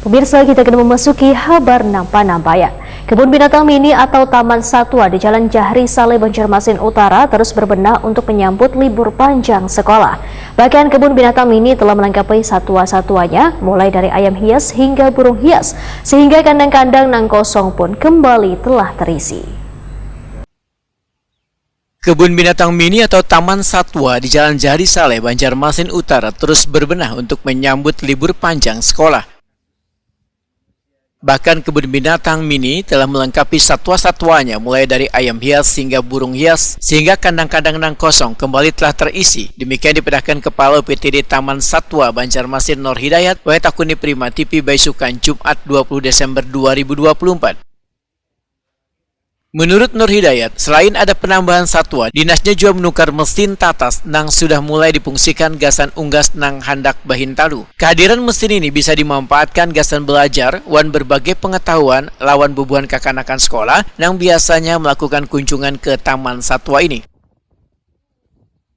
Pemirsa, kita akan memasuki kabar nampak-nampayan. Kebun binatang mini atau Taman Satwa di Jalan Jahri Saleh, Banjarmasin Utara terus berbenah untuk menyambut libur panjang sekolah. Bahkan kebun binatang mini telah melengkapi satwa-satwanya, mulai dari ayam hias hingga burung hias, sehingga kandang-kandang nang kosong pun kembali telah terisi. Kebun binatang mini atau Taman Satwa di Jalan Jahri Saleh, Banjarmasin Utara terus berbenah untuk menyambut libur panjang sekolah. Bahkan kebun binatang mini telah melengkapi satwa-satwanya mulai dari ayam hias hingga burung hias, sehingga kandang-kandang nang kosong kembali telah terisi. Demikian diperintahkan Kepala UPTD Taman Satwa Banjarmasin Nur Hidayat, Waetakuni Prima TV Baisukan Jumat 20 Desember 2024. Menurut Nur Hidayat, selain ada penambahan satwa, dinasnya juga menukar mesin tatas nang sudah mulai dipungsikan gasan unggas nang handak bahintalu. Kehadiran mesin ini bisa dimanfaatkan gasan belajar wan berbagai pengetahuan lawan bubuhan kakanakan sekolah nang biasanya melakukan kunjungan ke Taman Satwa ini.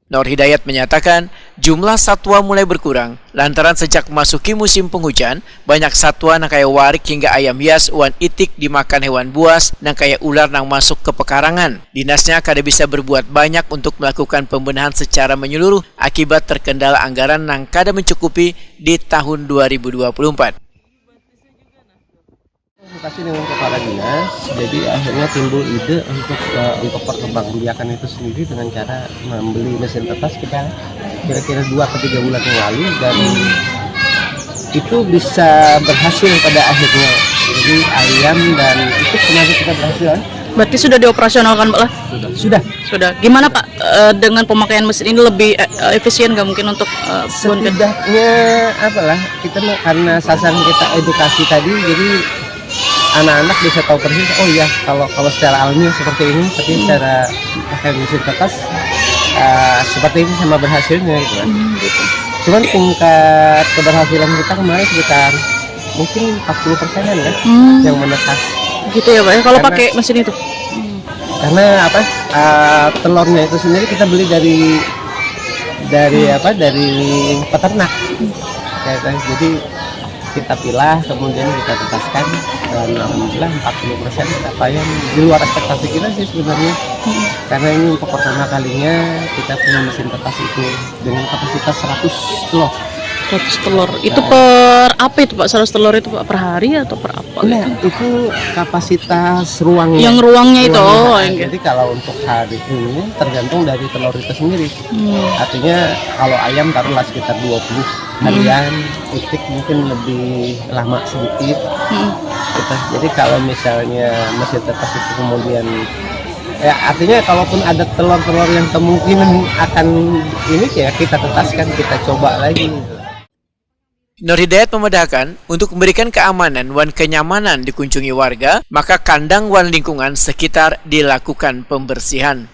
Nur Hidayat menyatakan jumlah satwa mulai berkurang lantaran sejak memasuki musim penghujan, banyak satwa nang kayak warik hingga ayam hias wan itik dimakan hewan buas nang kayak ular nang masuk ke pekarangan. Dinasnya kada bisa berbuat banyak untuk melakukan pembenahan secara menyeluruh akibat terkendala anggaran nang kada mencukupi di tahun 2024. Komunikasi dengan kepala dinas, jadi akhirnya timbul ide untuk perkembangbiakan itu sendiri dengan cara membeli mesin tetas kita kira-kira 2 atau 3 bulan yang lalu, dan itu bisa berhasil pada akhirnya. Jadi ayam dan itu semuanya kita berhasil. Berarti sudah dioperasionalkan, Pak? Sudah. Gimana, Pak, dengan pemakaian mesin ini lebih efisien nggak mungkin untuk setidaknya apalah kita karena sasaran kita edukasi tadi, jadi anak-anak bisa tahu persis, oh ya kalau secara alamiah seperti ini, tapi secara pakai mesin tetas seperti ini sama berhasilnya gitu kan. Cuman tingkat keberhasilan kita kemarin sekitar mungkin 40%-an ya yang menetas. Gitu ya, Pak, ya, kalau pakai mesin itu. Karena telurnya itu sendiri kita beli dari peternak. Jadi kita pilah, kemudian kita tetaskan, dan alhamdulillah 40% capaian di luar ekspektasi kita sih sebenarnya. Karena ini untuk pertama kalinya kita punya mesin tetas itu dengan kapasitas 100 telur. 100 telur. Itu per apa itu, Pak? 100 telur itu, Pak, per hari atau per apa? Nah, itu kapasitas ruangnya. Yang ruangnya itu. Jadi kalau untuk hari ini tergantung dari telur itu sendiri. Artinya kalau ayam taruhlah sekitar 20 harian, itik mungkin lebih lama sedikit. Jadi kalau misalnya mesin tetas itu kemudian artinya kalaupun ada telur-telur yang kemungkinan akan ini ya kita tetaskan, kita coba lagi. Nur Hidayat memedahkan untuk memberikan keamanan wan kenyamanan dikunjungi warga, maka kandang wan lingkungan sekitar dilakukan pembersihan.